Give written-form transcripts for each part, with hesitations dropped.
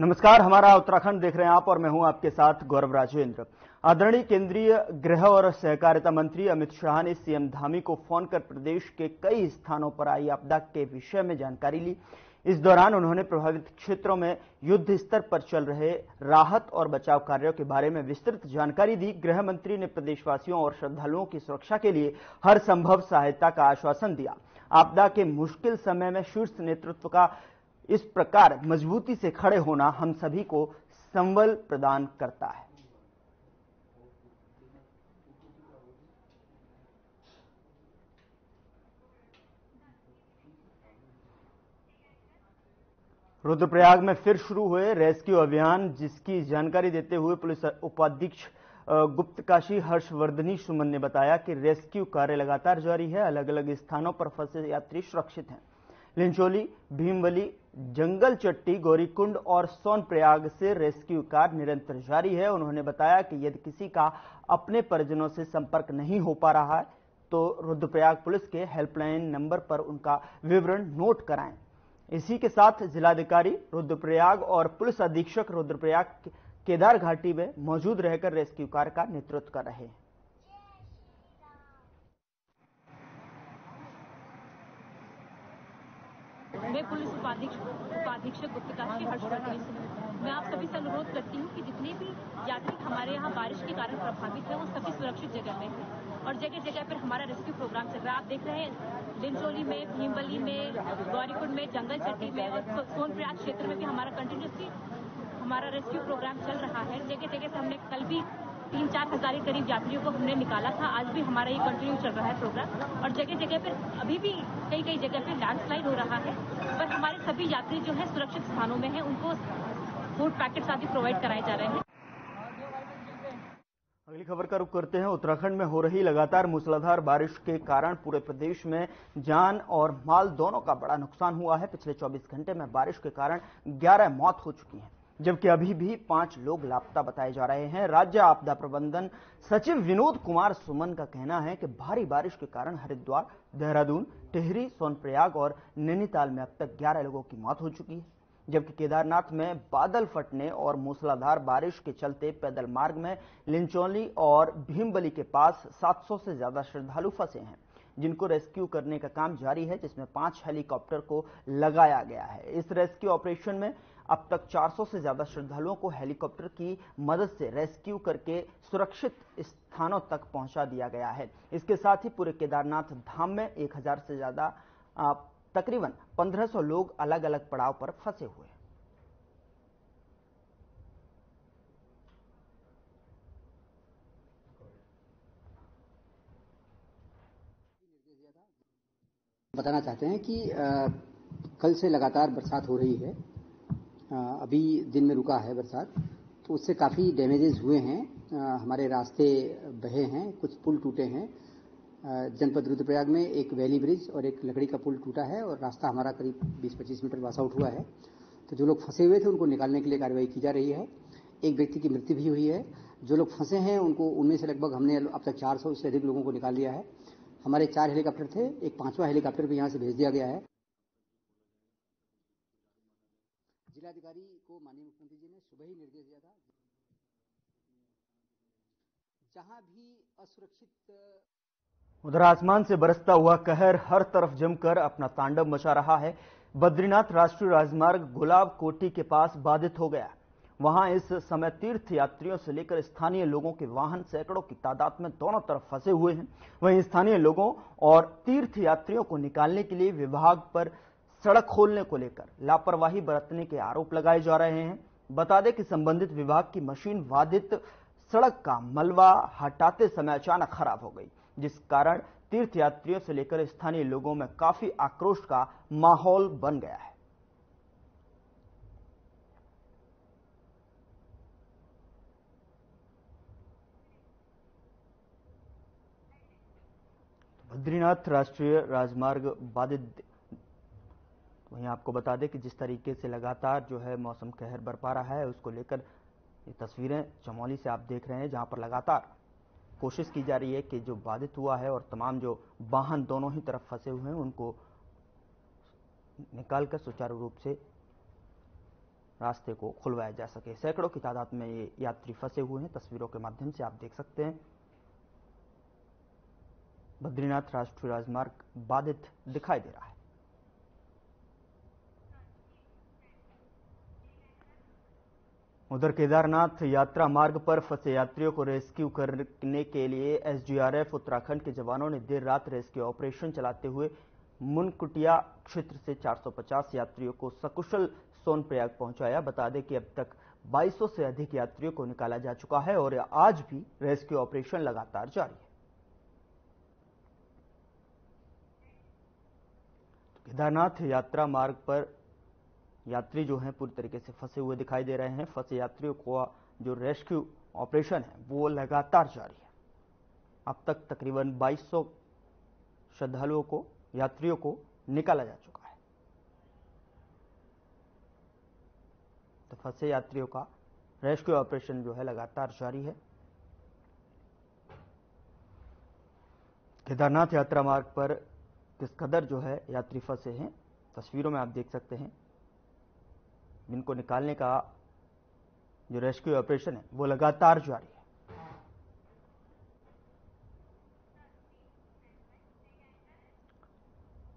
नमस्कार, हमारा उत्तराखंड देख रहे हैं आप और मैं हूं आपके साथ गौरव राजेंद्र। आदरणीय केंद्रीय गृह और सहकारिता मंत्री अमित शाह ने सीएम धामी को फोन कर प्रदेश के कई स्थानों पर आई आपदा के विषय में जानकारी ली। इस दौरान उन्होंने प्रभावित क्षेत्रों में युद्ध स्तर पर चल रहे राहत और बचाव कार्यों के बारे में विस्तृत जानकारी दी। गृह मंत्री ने प्रदेशवासियों और श्रद्धालुओं की सुरक्षा के लिए हर संभव सहायता का आश्वासन दिया। आपदा के मुश्किल समय में शीर्ष नेतृत्व का इस प्रकार मजबूती से खड़े होना हम सभी को संबल प्रदान करता है। रुद्रप्रयाग में फिर शुरू हुए रेस्क्यू अभियान, जिसकी जानकारी देते हुए पुलिस उपाधीक्षक गुप्तकाशी हर्षवर्धनी सुमन ने बताया कि रेस्क्यू कार्य लगातार जारी है। अलग अलग स्थानों पर फंसे यात्री सुरक्षित हैं। लिंचोली, भीमवली, जंगल चट्टी, गौरीकुंड और सोनप्रयाग से रेस्क्यू कार्य निरंतर जारी है। उन्होंने बताया कि यदि किसी का अपने परिजनों से संपर्क नहीं हो पा रहा है तो रुद्रप्रयाग पुलिस के हेल्पलाइन नंबर पर उनका विवरण नोट कराएं। इसी के साथ जिलाधिकारी रुद्रप्रयाग और पुलिस अधीक्षक रुद्रप्रयाग केदार घाटी में मौजूद रहकर रेस्क्यू कार्य का नेतृत्व कर रहे हैं। मैं पुलिस उपाधीक्षक गुप्तकाशी हर्षवर्धनी सुमन, मैं आप सभी से अनुरोध करती हूँ कि जितने भी यात्री हमारे यहाँ बारिश के कारण प्रभावित है वो सभी सुरक्षित जगह में हैं और जगह जगह पर हमारा रेस्क्यू प्रोग्राम चल रहा है। आप देख रहे हैं लिंचोली में, भीमवली में, गौरीकुंड में, जंगल चट्टी में और सोनप्रयाग क्षेत्र में भी हमारा कंटिन्यूसली हमारा रेस्क्यू प्रोग्राम चल रहा है। जगह जगह से हमने कल भी 3-4 हजार के करीब यात्रियों को हमने निकाला था। आज भी हमारा ये कंटिन्यू चल रहा है प्रोग्राम और जगह जगह पर अभी भी कई जगह पे लैंडस्लाइड हो रहा है, पर हमारे सभी यात्री जो है सुरक्षित स्थानों में हैं, उनको फूड पैकेट्स आदि प्रोवाइड कराए जा रहे हैं। अगली खबर का रुख करते हैं। उत्तराखंड में हो रही लगातार मूसलाधार बारिश के कारण पूरे प्रदेश में जान और माल दोनों का बड़ा नुकसान हुआ है। पिछले 24 घंटे में बारिश के कारण 11 मौत हो चुकी है, जबकि अभी भी 5 लोग लापता बताए जा रहे हैं। राज्य आपदा प्रबंधन सचिव विनोद कुमार सुमन का कहना है कि भारी बारिश के कारण हरिद्वार, देहरादून, टिहरी, सोनप्रयाग और नैनीताल में अब तक 11 लोगों की मौत हो चुकी है, जबकि केदारनाथ में बादल फटने और मूसलाधार बारिश के चलते पैदल मार्ग में लिंचोली और भीमवली के पास 700 से ज्यादा श्रद्धालु फंसे हैं, जिनको रेस्क्यू करने का काम जारी है, जिसमें 5 हेलीकॉप्टर को लगाया गया है। इस रेस्क्यू ऑपरेशन में अब तक 400 से ज्यादा श्रद्धालुओं को हेलीकॉप्टर की मदद से रेस्क्यू करके सुरक्षित स्थानों तक पहुंचा दिया गया है। इसके साथ ही पूरे केदारनाथ धाम में 1000 से ज्यादा तकरीबन 1500 लोग अलग अलग पड़ाव पर फंसे हुए हैं। बताना चाहते हैं कि कल से लगातार बरसात हो रही है। अभी दिन में रुका है बरसात, तो उससे काफ़ी डैमेजेस हुए हैं। हमारे रास्ते बहे हैं, कुछ पुल टूटे हैं। जनपद रुद्रप्रयाग में एक वैली ब्रिज और एक लकड़ी का पुल टूटा है और रास्ता हमारा करीब 20-25 मीटर पास आउट हुआ है। तो जो लोग फंसे हुए थे उनको निकालने के लिए कार्रवाई की जा रही है। एक व्यक्ति की मृत्यु भी हुई है। जो लोग फंसे हैं उनमें से लगभग हमने अब तक 400 से अधिक लोगों को निकाल लिया है। हमारे 4 हेलीकॉप्टर थे, एक 5वां हेलीकॉप्टर भी यहाँ से भेज दिया गया है। जिलाधिकारी को माननीय मुख्यमंत्री जी ने सुबह ही निर्देश दिया था, जहां भी असुरक्षित। उधर आसमान से बरसता हुआ कहर हर तरफ जमकर अपना तांडव मचा रहा है। बद्रीनाथ राष्ट्रीय राजमार्ग गुलाब कोठी के पास बाधित हो गया। वहां इस समय तीर्थ यात्रियों से लेकर स्थानीय लोगों के वाहन सैकड़ों की तादाद में दोनों तरफ फंसे हुए हैं। वहीं स्थानीय लोगों और तीर्थ यात्रियों को निकालने के लिए विभाग पर सड़क खोलने को लेकर लापरवाही बरतने के आरोप लगाए जा रहे हैं। बता दें कि संबंधित विभाग की मशीन बाधित सड़क का मलबा हटाते समय अचानक खराब हो गई, जिस कारण तीर्थ यात्रियों से लेकर स्थानीय लोगों में काफी आक्रोश का माहौल बन गया है। बद्रीनाथ राष्ट्रीय राजमार्ग बाधित। वहीं आपको बता दें कि जिस तरीके से लगातार जो है मौसम कहर बरपा रहा है, उसको लेकर ये तस्वीरें चमोली से आप देख रहे हैं, जहां पर लगातार कोशिश की जा रही है कि जो बाधित हुआ है और तमाम जो वाहन दोनों ही तरफ फंसे हुए हैं उनको निकालकर सुचारू रूप से रास्ते को खुलवाया जा सके। सैकड़ों की तादाद में ये यात्री फंसे हुए हैं। तस्वीरों के माध्यम से आप देख सकते हैं बद्रीनाथ राष्ट्रीय राजमार्ग बाधित दिखाई दे रहा है। उधर केदारनाथ यात्रा मार्ग पर फंसे यात्रियों को रेस्क्यू करने के लिए एसडीआरएफ उत्तराखंड के जवानों ने देर रात रेस्क्यू ऑपरेशन चलाते हुए मुनकुटिया क्षेत्र से 450 यात्रियों को सकुशल सोनप्रयाग पहुंचाया। बता दें कि अब तक 2200 से अधिक यात्रियों को निकाला जा चुका है और आज भी रेस्क्यू ऑपरेशन लगातार जारी है। केदारनाथ यात्रा मार्ग पर यात्री जो हैं पूरी तरीके से फंसे हुए दिखाई दे रहे हैं। फंसे यात्रियों को जो रेस्क्यू ऑपरेशन है वो लगातार जारी है। अब तक तकरीबन 2200 श्रद्धालुओं को, यात्रियों को निकाला जा चुका है। तो फंसे यात्रियों का रेस्क्यू ऑपरेशन जो है लगातार जारी है। केदारनाथ यात्रा मार्ग पर किस कदर जो है यात्री फंसे हैं, तस्वीरों में आप देख सकते हैं। जिनको निकालने का जो रेस्क्यू ऑपरेशन है वो लगातार जारी है।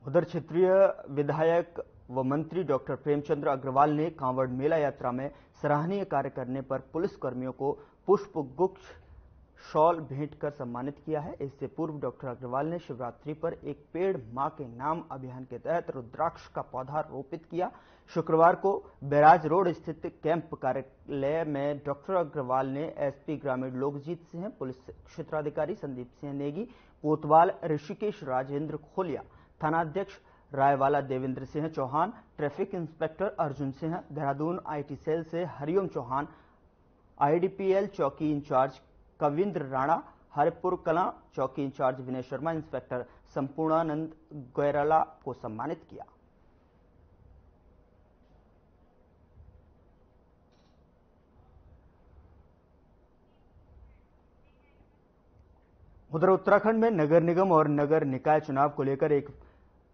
उधर क्षेत्रीय विधायक व मंत्री डॉक्टर प्रेमचंद्र अग्रवाल ने कांवड़ मेला यात्रा में सराहनीय कार्य करने पर पुलिस कर्मियों को पुष्प गुच्छ, शॉल भेंट कर सम्मानित किया है। इससे पूर्व डॉक्टर अग्रवाल ने शिवरात्रि पर एक पेड़ मां के नाम अभियान के तहत रुद्राक्ष का पौधा रोपित किया। शुक्रवार को बैराज रोड स्थित कैंप कार्यालय में डॉक्टर अग्रवाल ने एसपी ग्रामीण लोकजीत सिंह, पुलिस क्षेत्राधिकारी संदीप सिंह नेगी, कोतवाल ऋषिकेश राजेंद्र खोलिया, थानाध्यक्ष Raiwala Devendra Singh Chauhan, traffic inspector Arjun Singh, Dehradun IT cell से हरिओम चौहान, आईडीपीएल चौकी इंचार्ज कविंद्र राणा, हरिपुर कलां चौकी इंचार्ज विनय शर्मा, इंस्पेक्टर संपूर्णानंद गोयराला को सम्मानित किया। उधर उत्तराखंड में नगर निगम और नगर निकाय चुनाव को लेकर एक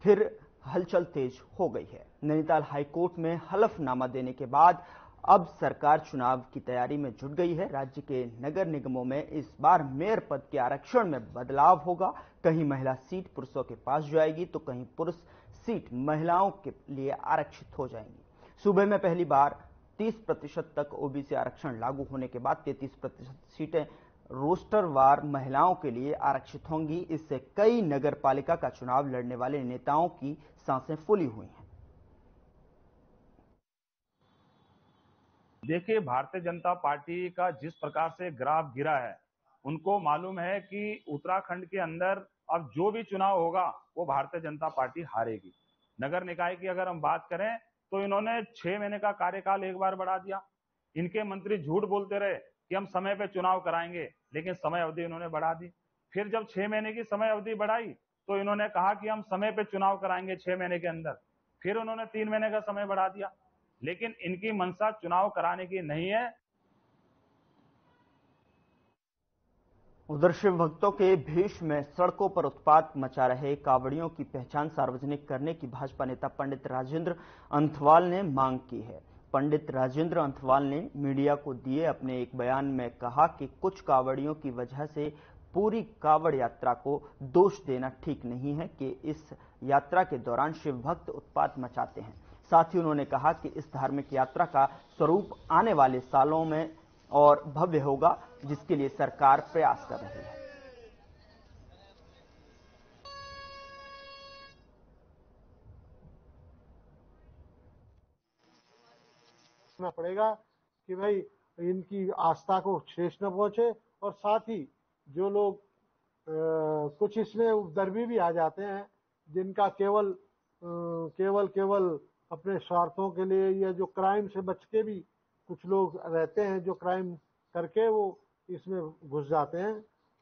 फिर हलचल तेज हो गई है। नैनीताल हाईकोर्ट में हलफनामा देने के बाद अब सरकार चुनाव की तैयारी में जुट गई है। राज्य के नगर निगमों में इस बार मेयर पद के आरक्षण में बदलाव होगा। कहीं महिला सीट पुरुषों के पास जाएगी तो कहीं पुरुष सीट महिलाओं के लिए आरक्षित हो जाएंगी। सूबे में पहली बार 30% तक ओबीसी आरक्षण लागू होने के बाद 33% सीटें रोस्टरवार महिलाओं के लिए आरक्षित होंगी। इससे कई नगर पालिका का चुनाव लड़ने वाले नेताओं की सांसें फूली हुई हैं। देखिए, भारतीय जनता पार्टी का जिस प्रकार से ग्राफ गिरा है, उनको मालूम है कि उत्तराखंड के अंदर अब जो भी चुनाव होगा वो भारतीय जनता पार्टी हारेगी। नगर निकाय की अगर हम बात करें तो इन्होंने 6 महीने का कार्यकाल एक बार बढ़ा दिया। इनके मंत्री झूठ बोलते रहे कि हम समय पे चुनाव कराएंगे, लेकिन समय अवधि इन्होंने बढ़ा दी। फिर जब 6 महीने की समय अवधि बढ़ाई तो इन्होंने कहा कि हम समय पे चुनाव कराएंगे 6 महीने के अंदर। फिर उन्होंने 3 महीने का समय बढ़ा दिया, लेकिन इनकी मंशा चुनाव कराने की नहीं है। उधर शिव भक्तों के भेष में सड़कों पर उत्पात मचा रहे कावड़ियों की पहचान सार्वजनिक करने की भाजपा नेता पंडित राजेंद्र अंथवाल ने मांग की है। पंडित राजेंद्र अंथवाल ने मीडिया को दिए अपने एक बयान में कहा कि कुछ कावड़ियों की वजह से पूरी कावड़ यात्रा को दोष देना ठीक नहीं है कि इस यात्रा के दौरान शिव भक्त उत्पात मचाते हैं। साथ ही उन्होंने कहा कि इस धार्मिक यात्रा का स्वरूप आने वाले सालों में और भव्य होगा, जिसके लिए सरकार प्रयास कर रही है। पड़ेगा कि भाई इनकी आस्था को ठेस न पहुंचे, और साथ ही जो लोग कुछ इसमें उपद्रवी भी आ जाते हैं, जिनका केवल अपने स्वार्थों के लिए या जो क्राइम से बच के भी कुछ लोग रहते हैं, जो क्राइम करके वो इसमें घुस जाते हैं,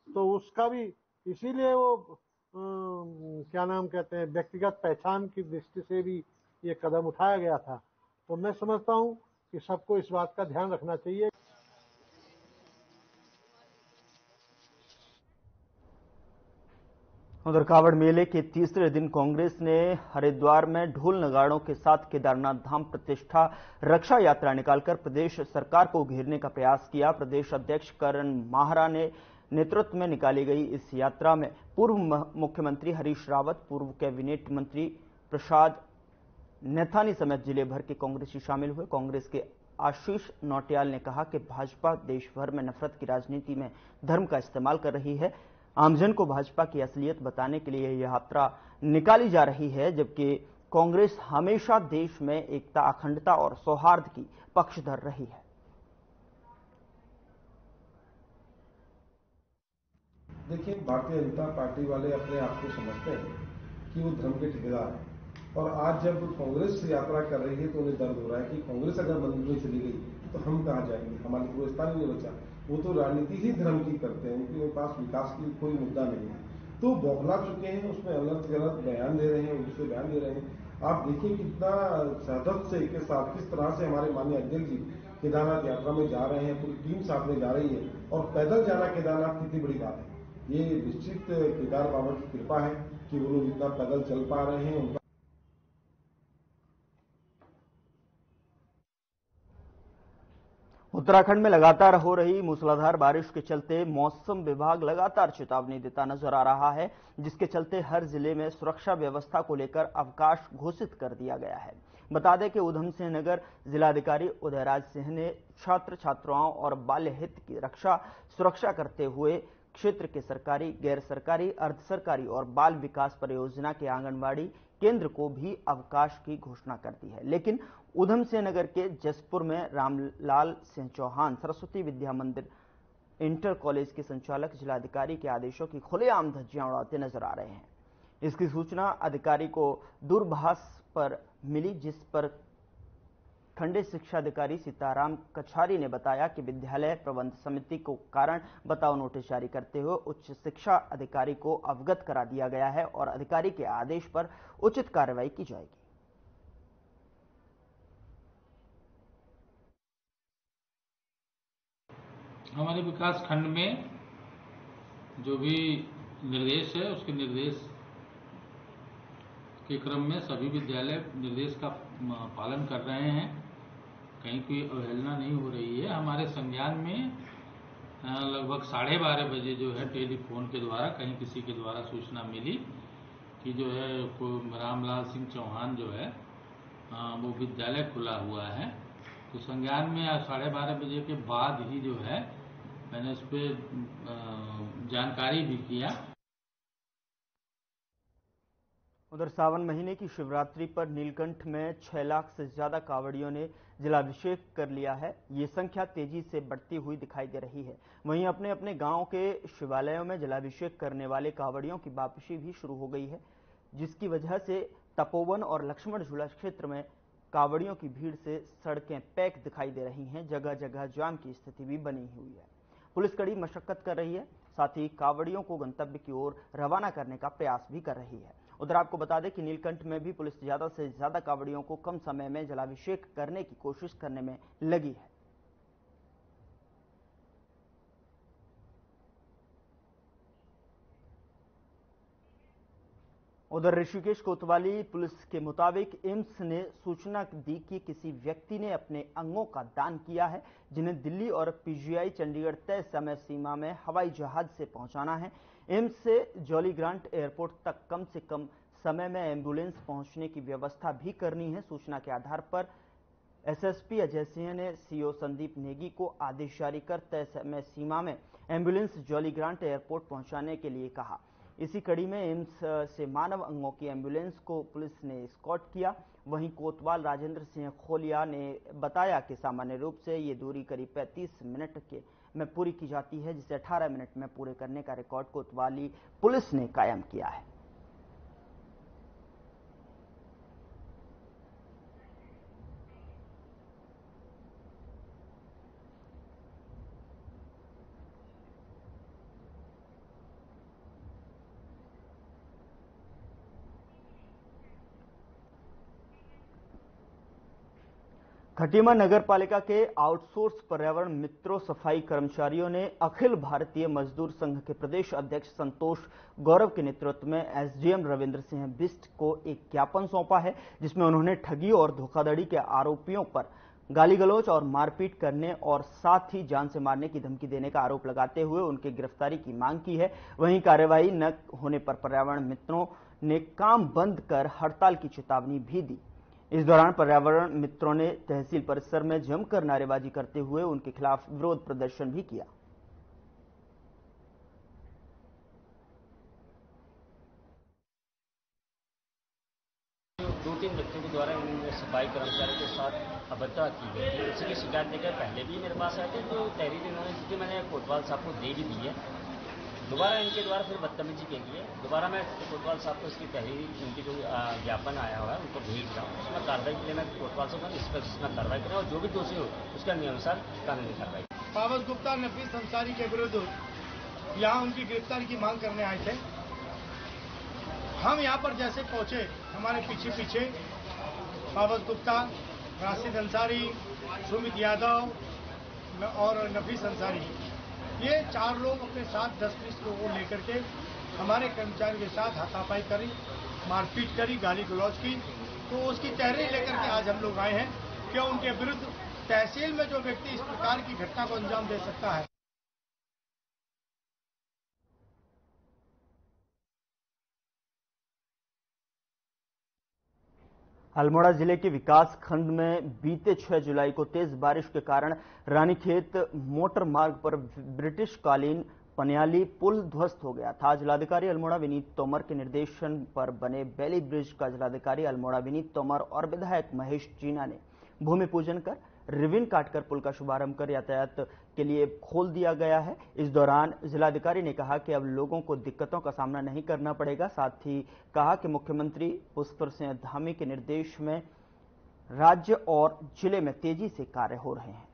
तो उसका भी इसीलिए वो क्या नाम कहते हैं, व्यक्तिगत पहचान की दृष्टि से भी ये कदम उठाया गया था। तो मैं समझता हूँ कि सबको इस बात का ध्यान रखना चाहिए। उधर कांवड़ मेले के तीसरे दिन कांग्रेस ने हरिद्वार में ढोल नगाड़ों के साथ केदारनाथ धाम प्रतिष्ठा रक्षा यात्रा निकालकर प्रदेश सरकार को घेरने का प्रयास किया। प्रदेश अध्यक्ष करण माहरा ने नेतृत्व में निकाली गई इस यात्रा में पूर्व मुख्यमंत्री हरीश रावत, पूर्व कैबिनेट मंत्री प्रसाद नैथानी समेत जिले भर के कांग्रेसी शामिल हुए। कांग्रेस के आशीष नौटियाल ने कहा कि भाजपा देश भर में नफरत की राजनीति में धर्म का इस्तेमाल कर रही है। आमजन को भाजपा की असलियत बताने के लिए यह यात्रा निकाली जा रही है, जबकि कांग्रेस हमेशा देश में एकता, अखंडता और सौहार्द की पक्षधर रही है। देखिए, भारतीय जनता पार्टी वाले अपने आप को समझते हैं कि वो धर्म के ठेकेदार हैं, और आज जब कांग्रेस यात्रा कर रही है तो उन्हें दर्द हो रहा है कि कांग्रेस अगर मंदिर में चली गई तो हम कहां जाएंगे, हमारे को स्थान नहीं बचा। वो तो राजनीति ही धर्म की करते हैं, उनके पास विकास की कोई मुद्दा नहीं है, तो बौखला चुके हैं, उसमें अलग गलत बयान दे रहे हैं, उनसे बयान दे रहे हैं। आप देखिए कितना शहादत से के साथ किस तरह से हमारे माननीय अध्यक्ष जी केदारनाथ यात्रा में जा रहे हैं, पूरी टीम साथ में जा रही है, और पैदल जाना केदारनाथ कितनी बड़ी बात है। ये निश्चित केदार बाबा की कृपा है कि वो लोग इतना पैदल चल पा रहे हैं। उनका उत्तराखंड में लगातार हो रही मूसलाधार बारिश के चलते मौसम विभाग लगातार चेतावनी देता नजर आ रहा है, जिसके चलते हर जिले में सुरक्षा व्यवस्था को लेकर अवकाश घोषित कर दिया गया है। बता दें कि ऊधम सिंह नगर जिलाधिकारी उदयराज सिंह ने छात्र छात्राओं और बाल्य हित की रक्षा सुरक्षा करते हुए क्षेत्र के सरकारी, गैर सरकारी, अर्ध सरकारी और बाल विकास परियोजना के आंगनबाड़ी केंद्र को भी अवकाश की घोषणा कर दी है। लेकिन ऊधम सिंह नगर के जसपुर में रामलाल सिंह चौहान सरस्वती विद्या मंदिर इंटर कॉलेज के संचालक जिलाधिकारी के आदेशों की खुलेआम धज्जियां उड़ाते नजर आ रहे हैं। इसकी सूचना अधिकारी को दूरभाष पर मिली, जिस पर खंड शिक्षा अधिकारी सीताराम कछारी ने बताया कि विद्यालय प्रबंध समिति को कारण बताओ नोटिस जारी करते हुए उच्च शिक्षा अधिकारी को अवगत करा दिया गया है और अधिकारी के आदेश पर उचित कार्रवाई की जाएगी। हमारे विकास खंड में जो भी निर्देश है उसके निर्देश के क्रम में सभी विद्यालय निर्देश का पालन कर रहे हैं, कहीं कोई अवहेलना नहीं हो रही है। हमारे संज्ञान में लगभग 12:30 बजे जो है टेलीफोन के द्वारा कहीं किसी के द्वारा सूचना मिली कि जो है रामलाल सिंह चौहान जो है वो विद्यालय खुला हुआ है। तो संज्ञान में 12:30 बजे के बाद ही जो है मैंने इस पर जानकारी भी किया। उधर सावन महीने की शिवरात्रि पर नीलकंठ में 6 लाख से ज्यादा कांवड़ियों ने जलाभिषेक कर लिया है। ये संख्या तेजी से बढ़ती हुई दिखाई दे रही है। वहीं अपने अपने गांव के शिवालयों में जलाभिषेक करने वाले कांवड़ियों की वापसी भी शुरू हो गई है, जिसकी वजह से तपोवन और लक्ष्मण झूला क्षेत्र में कांवड़ियों की भीड़ से सड़कें पैक दिखाई दे रही हैं। जगह जगह जाम की स्थिति भी बनी हुई है। पुलिस कड़ी मशक्कत कर रही है, साथ ही कांवड़ियों को गंतव्य की ओर रवाना करने का प्रयास भी कर रही है। उधर आपको बता दें कि नीलकंठ में भी पुलिस ज्यादा से ज्यादा कांवड़ियों को कम समय में जलाभिषेक करने की कोशिश करने में लगी है। उधर ऋषिकेश कोतवाली पुलिस के मुताबिक एम्स ने सूचना दी कि किसी व्यक्ति ने अपने अंगों का दान किया है, जिन्हें दिल्ली और पीजीआई चंडीगढ़ तय समय सीमा में हवाई जहाज से पहुंचाना है। एम्स से जॉली ग्रांट एयरपोर्ट तक कम से कम समय में एम्बुलेंस पहुंचने की व्यवस्था भी करनी है। सूचना के आधार पर एसएसपी अजय सिंह ने सीओ संदीप नेगी को आदेश जारी कर तय समय सीमा में एम्बुलेंस जॉली ग्रांट एयरपोर्ट पहुंचाने के लिए कहा। इसी कड़ी में एम्स से मानव अंगों की एम्बुलेंस को पुलिस ने स्कॉट किया। वहीं कोतवाल राजेंद्र सिंह खोलिया ने बताया कि सामान्य रूप से ये दूरी करीब 35 मिनट में पूरी की जाती है, जिसे 18 मिनट में पूरे करने का रिकॉर्ड कोतवाली पुलिस ने कायम किया है। खटीमा नगर पालिका के आउटसोर्स पर्यावरण मित्रों सफाई कर्मचारियों ने अखिल भारतीय मजदूर संघ के प्रदेश अध्यक्ष संतोष गौरव के नेतृत्व में एसडीएम रविंद्र सिंह बिष्ट को एक ज्ञापन सौंपा है, जिसमें उन्होंने ठगी और धोखाधड़ी के आरोपियों पर गाली गलौज और मारपीट करने और साथ ही जान से मारने की धमकी देने का आरोप लगाते हुए उनकी गिरफ्तारी की मांग की है। वहीं कार्यवाही न होने पर पर्यावरण मित्रों ने काम बंद कर हड़ताल की चेतावनी भी दी। इस दौरान पर्यावरण मित्रों ने तहसील परिसर में जमकर नारेबाजी करते हुए उनके खिलाफ विरोध प्रदर्शन भी किया। दो तीन व्यक्तियों के द्वारा इन सफाई कर्मचारियों के साथ अभद्रता की गई थी। इसी की शिकायत लेकर पहले भी मेरे पास आए थे, तो तहरीर इन्होंने जिसकी मैंने कोतवाल साहब को दे भी दी है। दोबारा इनके द्वारा फिर बदतमीजी के लिए दोबारा मैं कोतवाल साहब को इसकी तहरीर इनकी जो ज्ञापन आया हुआ है उनको भेज रहा हूँ। उसमें कार्रवाई के लिए मैं कोतवाल साहब इस पर इसमें कार्रवाई करें और जो भी दोषी हो उसके नियमानुसार कानूनी कार्रवाई। पावस गुप्ता नफीस अंसारी के विरुद्ध यहाँ उनकी गिरफ्तारी की मांग करने आए थे। हम यहाँ पर जैसे पहुंचे, हमारे पीछे पीछे पावस गुप्ता, राशिद अंसारी, सुमित यादव और नफीस अंसारी, ये चार लोग अपने साथ 10-20 लोगों को लेकर के हमारे कर्मचारियों के साथ हाथापाई करी, मारपीट करी, गाली गलौज की। तो उसकी तहरीर लेकर के आज हम लोग आए हैं कि उनके विरुद्ध तहसील में जो व्यक्ति इस प्रकार की घटना को अंजाम दे सकता है। अल्मोड़ा जिले के विकास खंड में बीते 6 जुलाई को तेज बारिश के कारण रानीखेत मोटर मार्ग पर ब्रिटिशकालीन पनियाली पुल ध्वस्त हो गया था। जिलाधिकारी अल्मोड़ा विनीत तोमर के निर्देशन पर बने बेली ब्रिज का जिलाधिकारी अल्मोड़ा विनीत तोमर और विधायक महेश जीना ने भूमि पूजन कर रिबन काटकर पुल का शुभारंभ कर यातायात के लिए खोल दिया गया है। इस दौरान जिलाधिकारी ने कहा कि अब लोगों को दिक्कतों का सामना नहीं करना पड़ेगा। साथ ही कहा कि मुख्यमंत्री पुष्कर सिंह धामी के निर्देश में राज्य और जिले में तेजी से कार्य हो रहे हैं।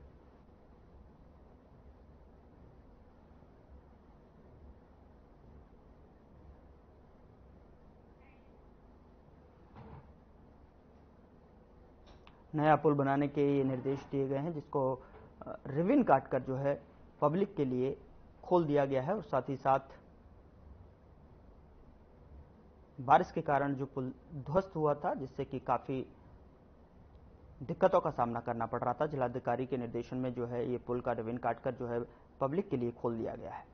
नया पुल बनाने के ये निर्देश दिए गए हैं, जिसको रिबन काटकर जो है पब्लिक के लिए खोल दिया गया है और साथ ही साथ बारिश के कारण जो पुल ध्वस्त हुआ था, जिससे कि काफी दिक्कतों का सामना करना पड़ रहा था, जिलाधिकारी के निर्देशन में जो है ये पुल का रिबन काटकर जो है पब्लिक के लिए खोल दिया गया है।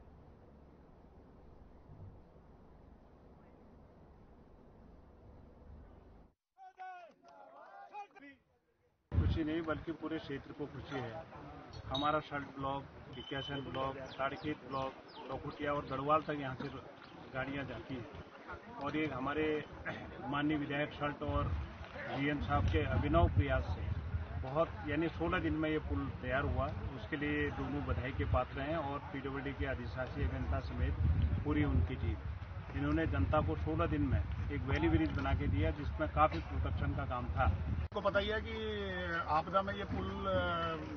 खुशी नहीं बल्कि पूरे क्षेत्र को खुशी है। हमारा शल्ट ब्लॉक, डिकेशन ब्लॉक, ताड़खेत ब्लॉक, लोकुटिया और गढ़वाल तक यहाँ से गाड़ियाँ जाती हैं और ये हमारे माननीय विधायक शल्ट और जीएम साहब के अभिनव प्रयास से बहुत यानी 16 दिन में ये पुल तैयार हुआ। उसके लिए दोनों बधाई के पात्र हैं और पीडब्ल्यूडी के अधिशासी अभियंता समेत पूरी उनकी टीम। इन्होंने जनता को 16 दिन में एक वैली ब्रिज बना के दिया, जिसमें काफी प्रोटेक्शन का काम था। आपको पता ही है कि आपदा में ये पुल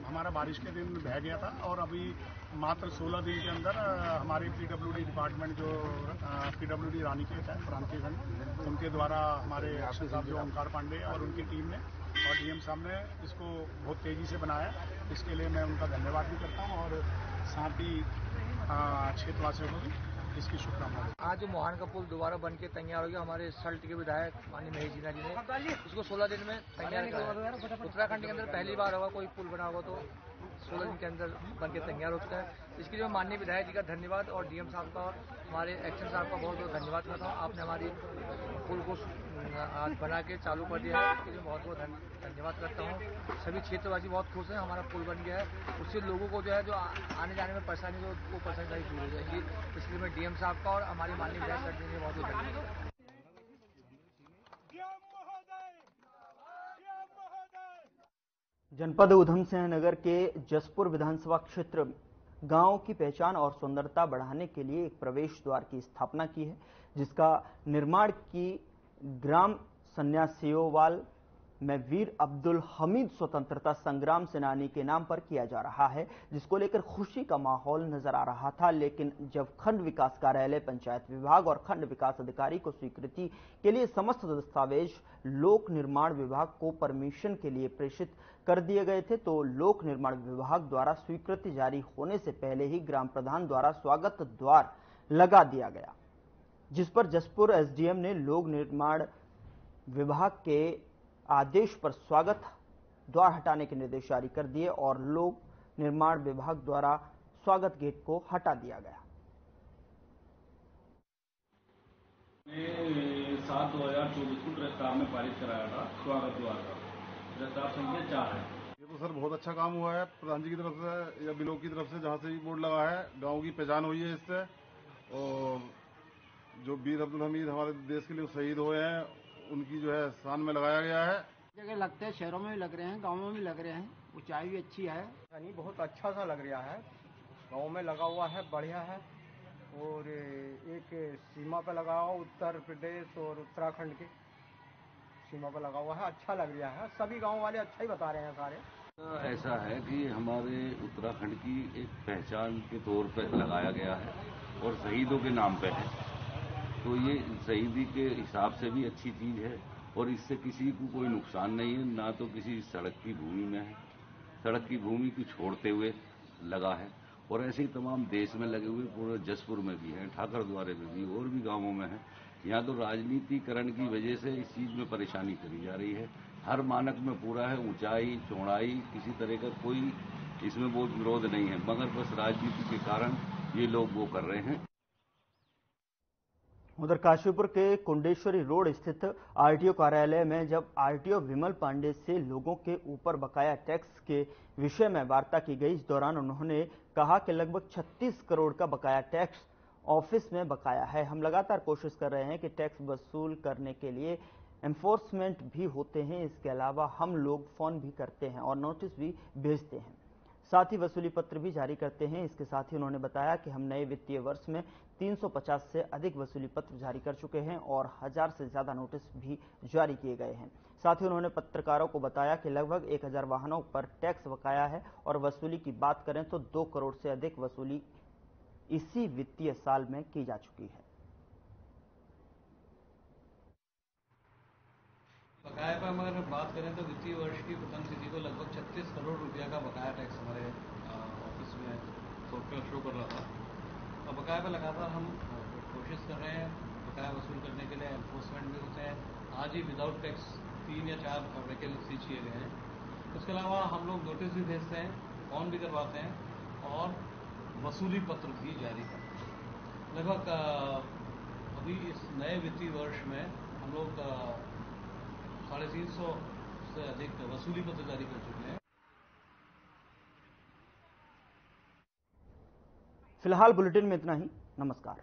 हमारा बारिश के दिन बह गया था और अभी मात्र 16 दिन के अंदर हमारे पीडब्ल्यूडी डिपार्टमेंट जो पीडब्ल्यूडी रानीखेत है प्रांतीयखंड, उनके द्वारा हमारे एक्शन साहब जो ओंकार पांडे और उनकी टीम ने और डीएम साहब ने इसको बहुत तेजी से बनाया। इसके लिए मैं उनका धन्यवाद भी करता हूँ और साथ ही क्षेत्रवासियों को भी इसकी शुभकामनाएं। आज मोहन का पुल दोबारा बन के तैयार हो गया। हमारे सल्ट के विधायक माननीय महेश जीना जी ने इसको 16 दिन में तैयार किया। उत्तराखंड के अंदर पहली बार होगा कोई पुल बना होगा तो 16 दिन के अंदर बन के तैयार हो चुका है। इसके लिए माननीय विधायक जी का धन्यवाद और डीएम साहब का और हमारे एक्शन साहब का बहुत बहुत धन्यवाद करता हूँ। आपने हमारी पुल को आज बना के चालू कर दिया है, इसके लिए बहुत बहुत धन्यवाद करता हूँ। सभी क्षेत्रवासी बहुत खुश हैं, हमारा पुल बन गया है। उससे लोगों को जो है जो आने जाने में परेशानी हो वो परेशानी दूर हो जाएगी। इसलिए मैं डीएम साहब का और हमारी माननीय विधायक सर जी ने बहुत बहुत धन्यवाद। जनपद ऊधम सिंह नगर के जसपुर विधानसभा क्षेत्र गांव की पहचान और सुंदरता बढ़ाने के लिए एक प्रवेश द्वार की स्थापना की है, जिसका निर्माण की ग्राम सन्यासियोवाल में वीर अब्दुल हमीद स्वतंत्रता संग्राम सेनानी के नाम पर किया जा रहा है, जिसको लेकर खुशी का माहौल नजर आ रहा था। लेकिन जब खंड विकास कार्यालय, पंचायत विभाग और खंड विकास अधिकारी को स्वीकृति के लिए समस्त दस्तावेज लोक निर्माण विभाग को परमिशन के लिए प्रेषित कर दिए गए थे, तो लोक निर्माण विभाग द्वारा स्वीकृति जारी होने से पहले ही ग्राम प्रधान द्वारा स्वागत द्वार लगा दिया गया, जिस पर जसपुर एसडीएम ने लोक निर्माण विभाग के आदेश पर स्वागत द्वार हटाने के निर्देश जारी कर दिए और लोक निर्माण विभाग द्वारा स्वागत गेट को हटा दिया गया। 7/2024 को प्रस्ताव में पारित कराया था स्वागत द्वार का। प्रस्ताव संख्या 4 है। ये तो सर बहुत अच्छा काम हुआ है प्रधान जी की तरफ से या ब्लॉक की तरफ से, जहाँ से भी बोर्ड लगा है गाँव की पहचान हुई है इससे। और जो वीर अब्दुल हमीद हमारे देश के लिए शहीद हुए हैं, उनकी जो है स्थान में लगाया गया है। जगह लगते हैं, शहरों में भी लग रहे हैं, गाँवों में भी लग रहे हैं। ऊंचाई भी अच्छी है, यानी बहुत अच्छा सा लग रहा है। गाँव में लगा हुआ है, बढ़िया है। और एक सीमा पर लगा हुआ, उत्तर प्रदेश और उत्तराखंड की सीमा पर लगा हुआ है, अच्छा लग रहा है। सभी गाँव वाले अच्छा ही बता रहे हैं सारे। ऐसा है कि हमारे उत्तराखंड की एक पहचान के तौर पर लगाया गया है और शहीदों के नाम पे है, तो ये शहीदी के हिसाब से भी अच्छी चीज है और इससे किसी को कोई नुकसान नहीं है, ना तो किसी सड़क की भूमि में है, सड़क की भूमि को छोड़ते हुए लगा है। और ऐसे ही तमाम देश में लगे हुए पूरे जसपुर में भी हैं, ठाकर द्वारे में भी, और भी गांवों में है। यहाँ तो राजनीतिकरण की वजह से इस चीज में परेशानी करी जा रही है। हर मानक में पूरा है, ऊंचाई चौड़ाई किसी तरह का कोई इसमें वो विरोध नहीं है, मगर बस राजनीति के कारण ये लोग वो कर रहे हैं। उधर काशीपुर के कुंडेश्वरी रोड स्थित आरटीओ कार्यालय में जब आरटीओ विमल पांडे से लोगों के ऊपर बकाया टैक्स के विषय में वार्ता की गई, इस दौरान उन्होंने कहा कि लगभग 36 करोड़ का बकाया टैक्स ऑफिस में बकाया है। हम लगातार कोशिश कर रहे हैं कि टैक्स वसूल करने के लिए एनफोर्समेंट भी होते हैं, इसके अलावा हम लोग फोन भी करते हैं और नोटिस भी भेजते हैं, साथ ही वसूली पत्र भी जारी करते हैं। इसके साथ ही उन्होंने बताया कि हम नए वित्तीय वर्ष में 350 से अधिक वसूली पत्र जारी कर चुके हैं और 1000 से ज्यादा नोटिस भी जारी किए गए हैं। साथ ही उन्होंने पत्रकारों को बताया कि लगभग 1000 वाहनों पर टैक्स बकाया है और वसूली की बात करें तो 2 करोड़ से अधिक वसूली इसी वित्तीय साल में की जा चुकी है। बकाया पर अगर बात करें तो वित्तीय वर्ष की प्रथम तिथि को लगभग 36 करोड़ रुपया का बकाया टैक्स हमारे ऑफिस में सॉफ्टवेयर शो कर रहा था। और बकाया पर लगातार हम कोशिश कर रहे हैं बकाया वसूल करने के लिए। एनफोर्समेंट भी होते हैं। आज ही विदाउट टैक्स 3 या 4 वैकेंसी किए गए हैं। उसके अलावा हम लोग नोटिस भी भेजते हैं, फोन भी करवाते हैं और वसूली पत्र भी जारी करते हैं। लगभग अभी इस नए वित्तीय वर्ष में हम लोग 350 से अधिक वसूली पत्र जारी कर चुके हैं। फिलहाल बुलेटिन में इतना ही। नमस्कार।